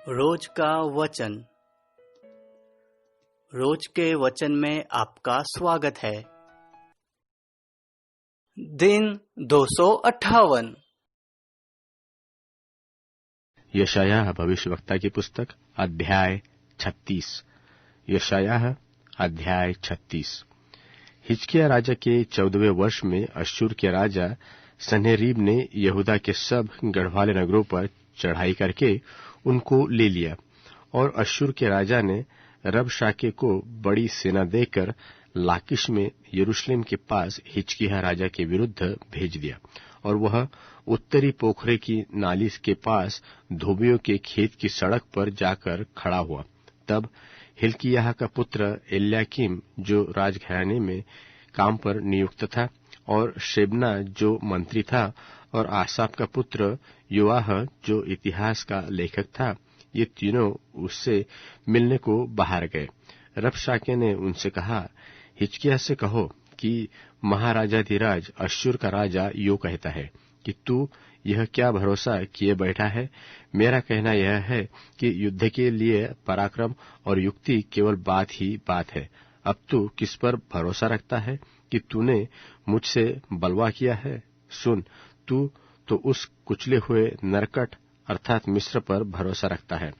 रोज का वचन। रोज के वचन में आपका स्वागत है। दिन 258। यशायाह भविष्यवक्ता की पुस्तक अध्याय 36। यशायाह अध्याय 36। हिजकिय्याह राजा के 14वें वर्ष में अश्शूर के राजा सन्हेरीब ने यहूदा के सब गढ़वाले नगरों पर चढ़ाई करके उनको ले लिया, और अश्शूर के राजा ने रबशाके को बड़ी सेना देकर लाकिश में यरूशलेम के पास हिजकिय्याह राजा के विरुद्ध भेज दिया, और वह उत्तरी पोखरे की नाली के पास धोबियों के खेत की सड़क पर जाकर खड़ा हुआ। तब हिल्किय्याह का पुत्र एल्याकीम जो राजघराने में काम पर नियुक्त था, और शेबना जो मंत्री था, और आसाफ का पुत्र योआह जो इतिहास का लेखक था, ये तीनों उससे मिलने को बाहर गए। रबशाके ने उनसे कहा, हिजकिय्याह से कहो कि महाराजाधिराज अश्शूर का राजा यो कहता है कि तू यह क्या भरोसा किए बैठा है। मेरा कहना यह है कि युद्ध के लिए पराक्रम और युक्ति केवल बात ही बात है। अब तू किस पर भरोसा रखता है कि तूने मुझसे बलवा किया है? सुन, तू तो उस कुचले हुए नरकट अर्थात मिस्र पर भरोसा रखता है।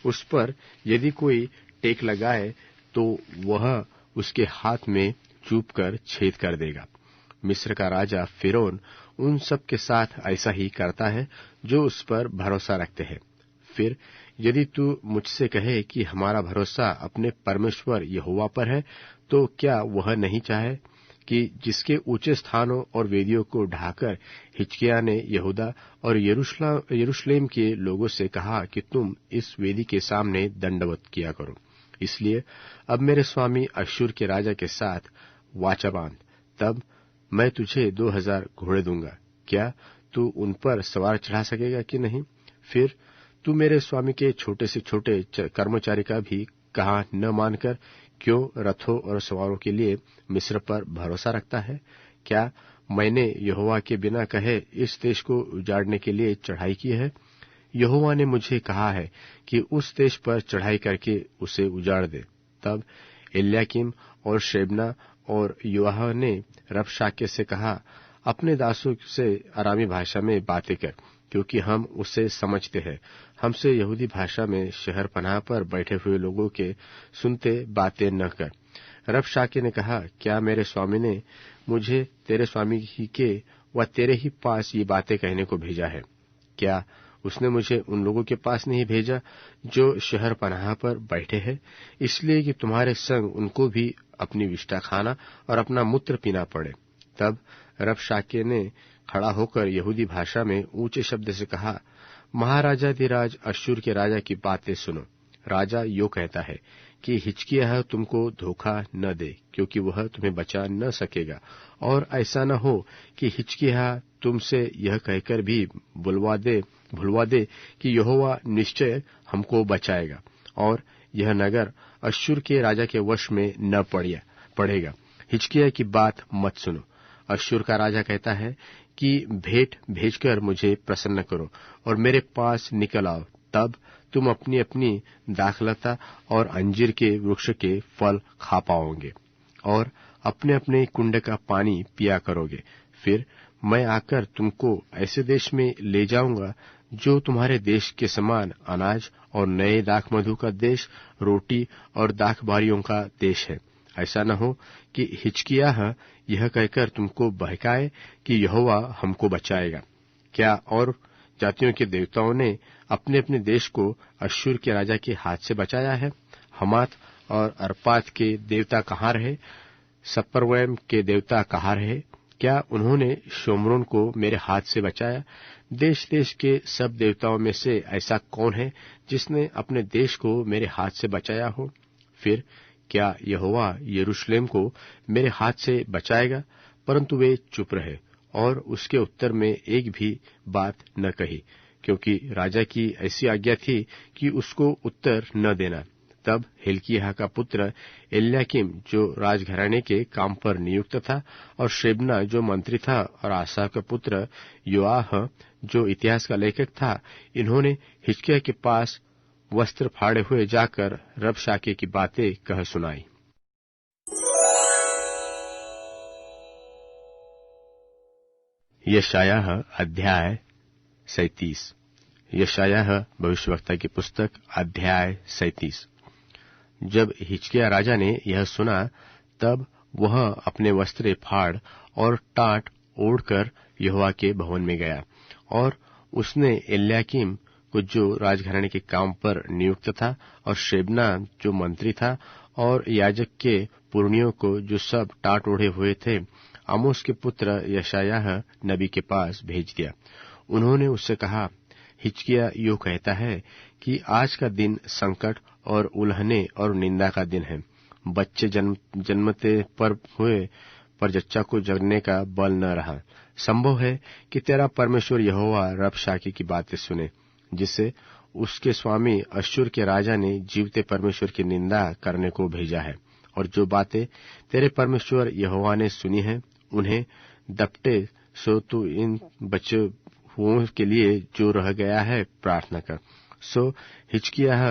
उस पर यदि कोई टेक लगाए तो वह उसके हाथ में चूप कर छेद कर देगा। मिस्र का राजा फिरौन उन सब के साथ ऐसा ही करता है जो उस पर भरोसा रखते हैं। फिर यदि तू मुझसे कहे कि हमारा भरोसा अपने परमेश्वर यहोवा पर है, तो क्या वह नहीं चाहे कि जिसके ऊंचे स्थानों और वेदियों को ढाकर हिजकिय्याह ने यहूदा और यरूशलेम के लोगों से कहा कि तुम इस वेदी के सामने दंडवत किया करो। इसलिए अब मेरे स्वामी अश्शूर के राजा के साथ वाचा बांध, तब मैं तुझे 2000 घोड़े दूंगा। क्या तू उन पर सवार चढ़ा सकेगा कि नहीं? फिर तू मेरे स्वामी के छोटे से छोटे कर्मचारी का भी कहा न मानकर क्यों रथों और सवारों के लिए मिस्र पर भरोसा रखता है? क्या मैंने यहोवा के बिना कहे इस देश को उजाड़ने के लिए चढ़ाई की है? यहोवा ने मुझे कहा है कि उस देश पर चढ़ाई करके उसे उजाड़ दे। तब एल्याकीम और शेबना और योआह ने रबशाके से कहा, अपने दासों से अरामी भाषा में बातें कर, क्योंकि हम उसे समझते हैं। हमसे यहूदी भाषा में शहर पनाह पर बैठे हुए लोगों के सुनते बातें न कर। रबशाके ने कहा, क्या मेरे स्वामी ने मुझे तेरे स्वामी ही के व तेरे ही पास ये बातें कहने को भेजा है? क्या उसने मुझे उन लोगों के पास नहीं भेजा जो शहर पनाह पर बैठे हैं, इसलिए कि तुम्हारे संग उनको भी अपनी विष्ठा खाना और अपना मूत्र पीना पड़े? तब रबशाके ने खड़ा होकर यहूदी भाषा में ऊंचे शब्द से कहा, महाराजाधिराज अश्शूर के राजा की बातें सुनो। राजा यो कहता है कि हिजकिय्याह तुमको धोखा न दे, क्योंकि वह तुम्हें बचा न सकेगा, और ऐसा न हो कि हिजकिय्याह तुमसे यह कहकर भी भुलवा दे कि यहोवा निश्चय हमको बचाएगा, और यह नगर अश्शूर के राजा के वश में न पड़ेगा। हिजकिय्याह की बात मत सुनो। अश्शूर का राजा कहता है कि भेंट भेजकर मुझे प्रसन्न करो और मेरे पास निकल आओ, तब तुम अपनी अपनी दाखलता और अंजीर के वृक्ष के फल खा पाओगे और अपने अपने कुंड का पानी पिया करोगे। फिर मैं आकर तुमको ऐसे देश में ले जाऊंगा जो तुम्हारे देश के समान अनाज और नए दाख मधु का देश, रोटी और दाख बारियों का देश है। ऐसा न हो कि हिजकिय्याह यह कहकर तुमको बहकाए कि यहोवा हमको बचाएगा। क्या और जातियों के देवताओं ने अपने अपने देश को अश्शूर के राजा के हाथ से बचाया है? हमात और अर्पात के देवता कहाँ रहे? सपर्वैम के देवता कहाँ रहे? क्या उन्होंने शोम्रोन को मेरे हाथ से बचाया? देश देश के सब देवताओं में से ऐसा कौन है जिसने अपने देश को मेरे हाथ से बचाया हो? फिर क्या यहोवा यरूशलेम को मेरे हाथ से बचाएगा? परंतु वे चुप रहे और उसके उत्तर में एक भी बात न कही, क्योंकि राजा की ऐसी आज्ञा थी कि उसको उत्तर न देना। तब हिल्किय्याह का पुत्र एल्याकीम जो राजघराने के काम पर नियुक्त था, और शेबना जो मंत्री था, और आसाफ का पुत्र योआह जो इतिहास का लेखक था, इन्होंने हिजकिय्याह के पास वस्त्र फाड़े हुए जाकर रबशाके की बातें कह सुनाई। यशायाह अध्याय 37। यशायाह भविष्यवक्ता की पुस्तक अध्याय 37। जब हिजकिय्याह राजा ने यह सुना, तब वह अपने वस्त्र फाड़ और टाट ओढ़कर यहोवा के भवन में गया, और उसने एल्याकीम को जो राजघराने के काम पर नियुक्त था, और शेबना जो मंत्री था, और याजक के पुरनियों को जो सब टाट ओढ़े हुए थे, आमोस के पुत्र यशायाह नबी के पास भेज दिया। उन्होंने उससे कहा, हिजकिय्याह यूं कहता है कि आज का दिन संकट और उल्हने और निंदा का दिन है। बच्चे जन्मते पर हुए, पर जच्चा को जगने का बल न रहा। संभव है कि तेरा परमेश्वर यहोवा रबशाके की बातें सुने, जिसे उसके स्वामी अश्शूर के राजा ने जीवते परमेश्वर की निंदा करने को भेजा है। और जो बातें तेरे परमेश्वर यहोवा ने सुनी है, उन्हें दपटे सो तू इन बच्चे हुओं के लिए जो रह गया है प्रार्थना कर। सो हिजकिय्याह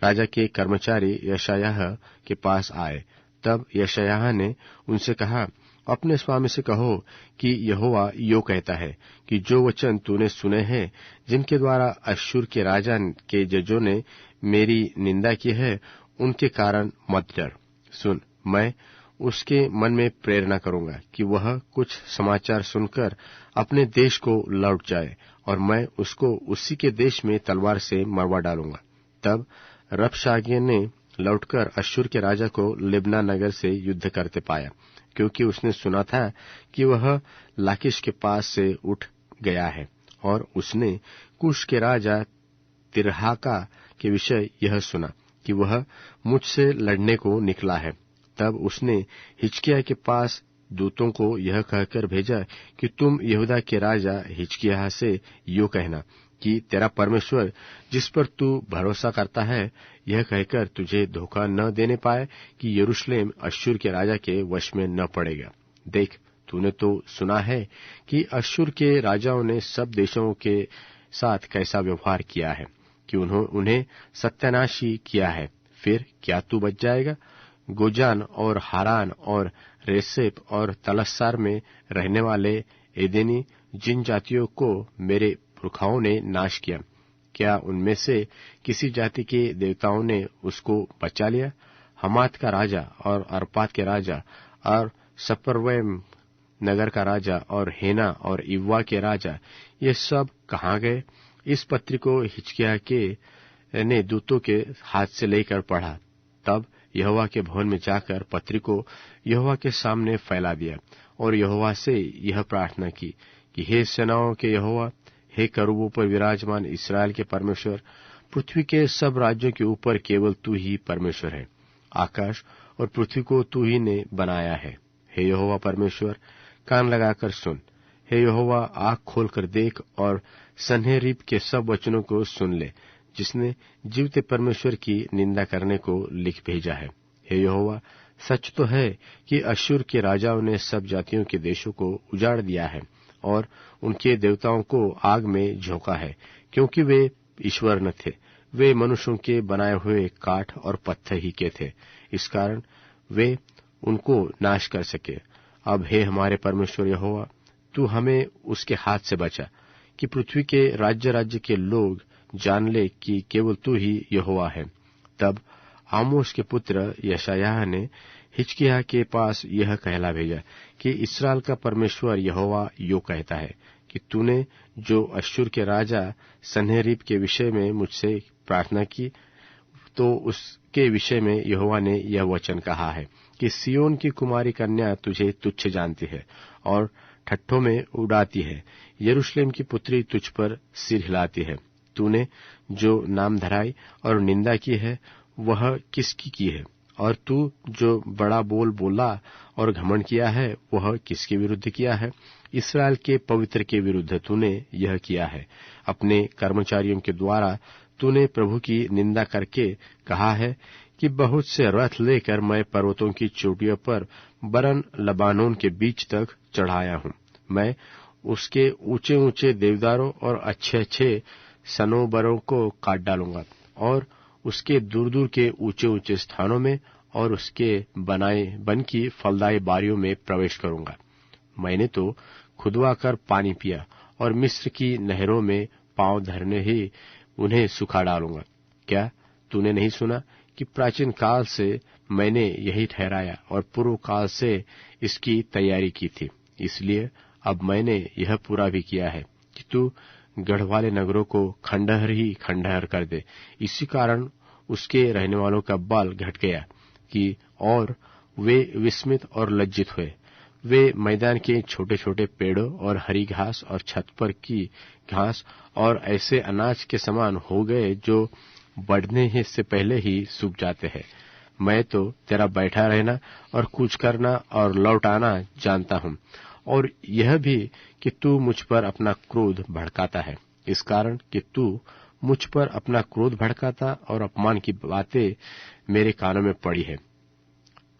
राजा के कर्मचारी यशायाह के पास आए। तब यशायाह ने उनसे कहा, अपने स्वामी से कहो कि यहोवा यो कहता है कि जो वचन तूने सुने हैं, जिनके द्वारा अश्शूर के राजा के जजों ने मेरी निंदा की है, उनके कारण मत डर। सुन, मैं उसके मन में प्रेरणा करूंगा कि वह कुछ समाचार सुनकर अपने देश को लौट जाए, और मैं उसको उसी के देश में तलवार से मरवा डालूंगा। तब रबशाके ने लौटकर अश्शूर के राजा को लिब्ना नगर से युद्ध करते पाया, क्योंकि उसने सुना था कि वह लाकिश के पास से उठ गया है, और उसने कुश के राजा तिरहाका के विषय यह सुना कि वह मुझसे लड़ने को निकला है। तब उसने हिजकिय्याह के पास दूतों को यह कहकर भेजा कि तुम यहूदा के राजा हिजकिय्याह से यो कहना कि तेरा परमेश्वर जिस पर तू भरोसा करता है, यह कहकर तुझे धोखा न देने पाए कि यरूशलेम अश्शूर के राजा के वश में न पड़ेगा। देख, तूने तो सुना है कि अश्शूर के राजाओं ने सब देशों के साथ कैसा व्यवहार किया है, कि उन्हें सत्यानाशी किया है। फिर क्या तू बच जाएगा? गोजान और हारान और रेसेप और तलस्सार में रहने वाले एदेनी जिन जातियों को मेरे पुरखाओं ने नाश किया, क्या उनमें से किसी जाति के देवताओं ने उसको बचा लिया? हमात का राजा और अर्पाद के राजा और सपर्वैम नगर का राजा और हेना और इव्वा के राजा, ये सब कहाँ गए? इस पत्री को हिजकिय्याह के ने दूतों के हाथ से लेकर पढ़ा। तब यहोवा के भवन में जाकर पत्री को यहोवा के सामने फैला दिया, और यहोवा से यह प्रार्थना की कि हे सेनाओं के यहोवा, हे करूबों पर विराजमान इस्राएल के परमेश्वर, पृथ्वी के सब राज्यों के ऊपर केवल तू ही परमेश्वर है। आकाश और पृथ्वी को तू ही ने बनाया है। हे यहोवा परमेश्वर, कान लगाकर सुन। हे यहोवा, आँख खोलकर देख और सन्हेरीब के सब वचनों को सुन ले, जिसने जीवते परमेश्वर की निंदा करने को लिख भेजा है। हे यहोवा, सच तो है कि अश्शूर के राजाओं ने सब जातियों के देशों को उजाड़ दिया है और उनके देवताओं को आग में झोंका है, क्योंकि वे ईश्वर न थे, वे मनुष्यों के बनाए हुए काठ और पत्थर ही के थे। इस कारण वे उनको नाश कर सके। अब हे हमारे परमेश्वर यहोवा, तू हमें उसके हाथ से बचा, कि पृथ्वी के राज्य राज्य के लोग जान ले कि केवल तू ही यहोवा है। तब आमोस के पुत्र यशायाह ने हिजकिय्याह के पास यह कहला भेजा कि इस्राएल का परमेश्वर यहोवा यो कहता है कि तूने जो अश्शूर के राजा सन्हेरीब के विषय में मुझसे प्रार्थना की, तो उसके विषय में यहोवा ने यह वचन कहा है कि सियोन की कुमारी कन्या तुझे तुच्छ जानती है और ठट्ठों में उड़ाती है। यरूशलेम की पुत्री तुझ पर सिर हिलाती है। तूने जो नाम धराई और निंदा की है, वह किसकी की है? और तू जो बड़ा बोल बोला और घमंड किया है, वह किसके विरुद्ध किया है? इस्राएल के पवित्र के विरुद्ध तूने यह किया है। अपने कर्मचारियों के द्वारा तूने प्रभु की निंदा करके कहा है कि बहुत से रथ लेकर मैं पर्वतों की चोटियों पर बरन लबानोन के बीच तक चढ़ाया हूं। मैं उसके ऊंचे ऊंचे देवदारों और अच्छे अच्छे सनोबरों को काट डालूंगा और उसके दूर दूर के ऊंचे ऊंचे स्थानों में और उसके बनाए बन की फलदायी बारियों में प्रवेश करूंगा। मैंने तो खुदवाकर पानी पिया और मिस्र की नहरों में पांव धरने ही उन्हें सुखा डालूंगा। क्या तूने नहीं सुना कि प्राचीन काल से मैंने यही ठहराया और पूर्व काल से इसकी तैयारी की थी। इसलिए अब मैंने यह पूरा भी किया है कि तू गढ़ वाले नगरों को खंडहर ही खंडहर कर दे। इसी कारण उसके रहने वालों का बल घट गया कि और वे विस्मित और लज्जित हुए। वे मैदान के छोटे छोटे पेड़ों और हरी घास और छत पर की घास और ऐसे अनाज के समान हो गए जो बढ़ने से पहले ही सूख जाते हैं। मैं तो तेरा बैठा रहना और कूच करना और लौट आना जानता हूँ, और यह भी कि तू मुझ पर अपना क्रोध भड़काता है। इस कारण कि तू मुझ पर अपना क्रोध भड़काता और अपमान की बातें मेरे कानों में पड़ी है।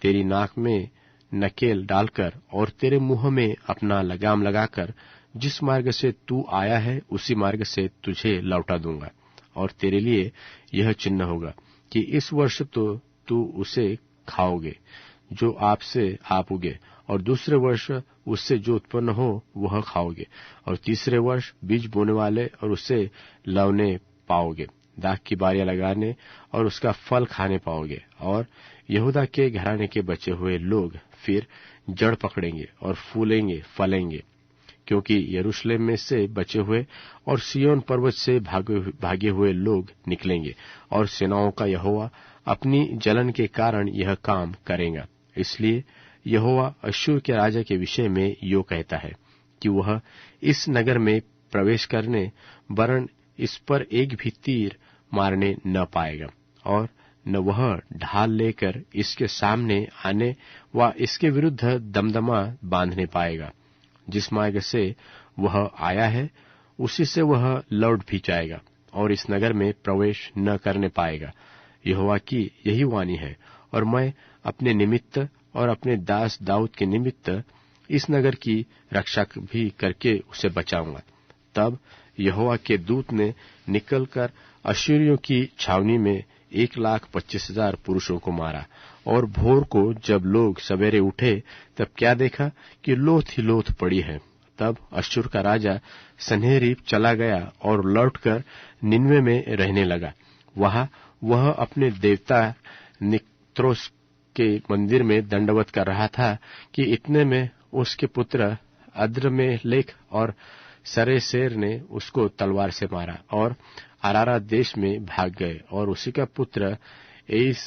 तेरी नाक में नकेल डालकर और तेरे मुंह में अपना लगाम लगाकर जिस मार्ग से तू आया है उसी मार्ग से तुझे लौटा दूंगा। और तेरे लिए यह चिन्ह होगा कि इस वर्ष तो तू उसे खाओगे जो आपसे आप उगे, और दूसरे वर्ष उससे जो उत्पन्न हो वह खाओगे, और तीसरे वर्ष बीज बोने वाले और उससे लवने पाओगे, दाख की बारियां लगाने और उसका फल खाने पाओगे। और यहूदा के घराने के बचे हुए लोग फिर जड़ पकड़ेंगे और फूलेंगे फलेंगे, क्योंकि यरूशलेम में से बचे हुए और सिय्योन पर्वत से भागे हुए लोग निकलेंगे, और सेनाओं का यहोवा अपनी जलन के कारण यह काम करेगा। इसलिए यहोवा अश्शूर के राजा के विषय में यो कहता है कि वह इस नगर में प्रवेश करने वरन इस पर एक भी तीर मारने न पाएगा, और न वह ढाल लेकर इसके सामने आने व इसके विरुद्ध दमदमा बांधने पाएगा। जिस मार्ग से वह आया है उसी से वह लौट भी जाएगा और इस नगर में प्रवेश न करने पाएगा। यहोवा की यही वाणी है, और मैं अपने निमित्त और अपने दास दाऊद के निमित्त इस नगर की रक्षा भी करके उसे बचाऊंगा। तब यहोवा के दूत ने निकलकर अश्शूरियों की छावनी में 1,25,000 पुरुषों को मारा, और भोर को जब लोग सवेरे उठे तब क्या देखा कि लोथ ही लोथ पड़ी है। तब अश्शूर का राजा सन्हेरीब चला गया और लौटकर निनवे में रहने लगा। वहां वह अपने देवता निक्त्रोस के मंदिर में दंडवत कर रहा था कि इतने में उसके पुत्र अद्रमेलेक और सरेसेर ने उसको तलवार से मारा और अरारा देश में भाग गए, और उसी का पुत्र एस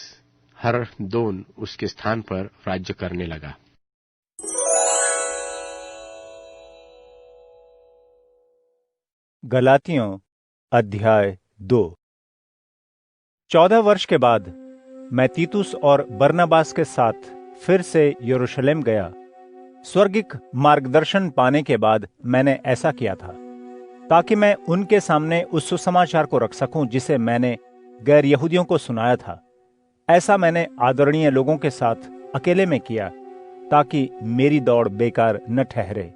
हरदोन उसके स्थान पर राज्य करने लगा। गलातियों अध्याय 2। 14 वर्ष के बाद मैं तीतुस और बरनबास के साथ फिर से यरूशलेम गया। स्वर्गिक मार्गदर्शन पाने के बाद मैंने ऐसा किया था ताकि मैं उनके सामने उस सुसमाचार को रख सकूं जिसे मैंने गैर यहूदियों को सुनाया था। ऐसा मैंने आदरणीय लोगों के साथ अकेले में किया ताकि मेरी दौड़ बेकार न ठहरे।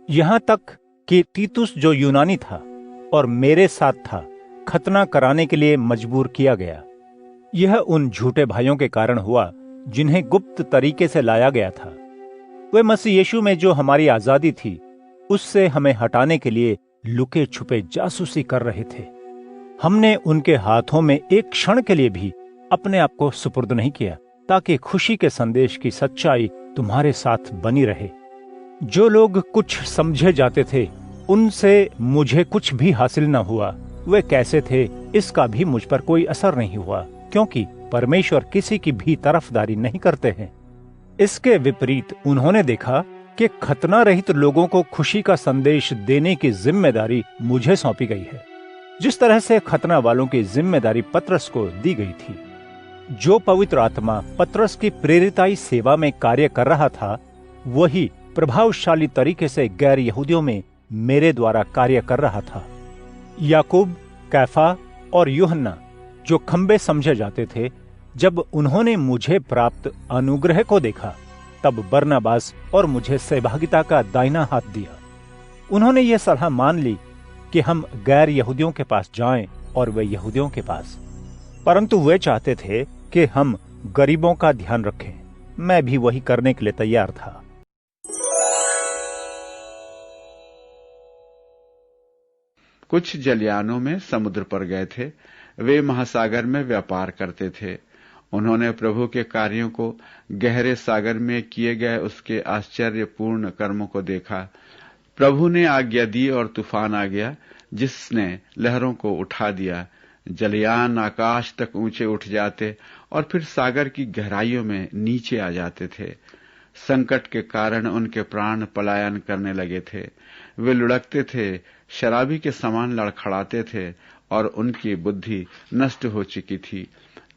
यहां तक कि तीतुस जो यूनानी था और मेरे साथ था, खतना कराने के लिए मजबूर किया गया। यह उन झूठे भाइयों के कारण हुआ जिन्हें गुप्त तरीके से लाया गया था। वे मसीह यीशु में जो हमारी आजादी थी उससे हमें हटाने के लिए लुके छुपे जासूसी कर रहे थे। हमने उनके हाथों में एक क्षण के लिए भी अपने आप को सुपुर्द नहीं किया ताकि खुशी के संदेश की सच्चाई तुम्हारे साथ बनी रहे। जो लोग कुछ समझे जाते थे उनसे मुझे कुछ भी हासिल न हुआ। वे कैसे थे इसका भी मुझ पर कोई असर नहीं हुआ, क्योंकि परमेश्वर किसी की भी तरफदारी नहीं करते हैं। इसके विपरीत उन्होंने देखा कि खतना रहित लोगों को खुशी का संदेश देने की जिम्मेदारी मुझे सौंपी गई है, जिस तरह से खतना वालों की जिम्मेदारी पतरस को दी गई थी। जो पवित्र आत्मा पतरस की प्रेरिताई सेवा में कार्य कर रहा था, वही प्रभावशाली तरीके से गैर यहूदियों में मेरे द्वारा कार्य कर रहा था। याकूब, कैफा और यूहन्ना जो खंबे समझे जाते थे, जब उन्होंने मुझे प्राप्त अनुग्रह को देखा, तब बरनबास और मुझे सहभागिता का दाहिना हाथ दिया। उन्होंने ये सलाह मान ली कि हम गैर यहूदियों के पास जाएं और वे यहूदियों के पास। परंतु वे चाहते थे कि हम गरीबों का ध्यान रखें। मैं भी वही करने के लिए तैयार था। कुछ जलयानों में समुद्र पर गए थे। वे महासागर में व्यापार करते थे। उन्होंने प्रभु के कार्यों को, गहरे सागर में किए गए उसके आश्चर्यपूर्ण कर्मों को देखा। प्रभु ने आज्ञा दी और तूफान आ गया, जिसने लहरों को उठा दिया। जलयान आकाश तक ऊंचे उठ जाते और फिर सागर की गहराइयों में नीचे आ जाते थे। संकट के कारण उनके प्राण पलायन करने लगे थे। वे लुढ़कते थे, शराबी के समान लड़खड़ाते थे और उनकी बुद्धि नष्ट हो चुकी थी।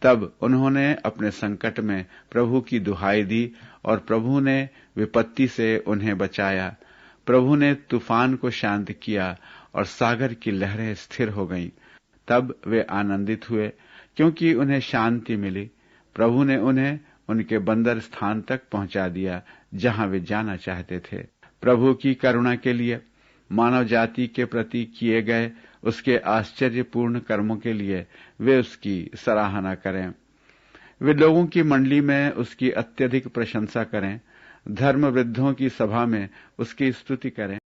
तब उन्होंने अपने संकट में प्रभु की दुहाई दी और प्रभु ने विपत्ति से उन्हें बचाया। प्रभु ने तूफान को शांत किया और सागर की लहरें स्थिर हो गईं। तब वे आनंदित हुए, क्योंकि उन्हें शांति मिली। प्रभु ने उन्हें उनके बंदर स्थान तक पहुंचा दिया, जहां वे जाना चाहते थे। प्रभु की करुणा के लिए, मानव जाति के प्रति किए गए उसके आश्चर्यपूर्ण कर्मों के लिए वे उसकी सराहना करें। वे लोगों की मंडली में उसकी अत्यधिक प्रशंसा करें। धर्म वृद्धों की सभा में उसकी स्तुति करें।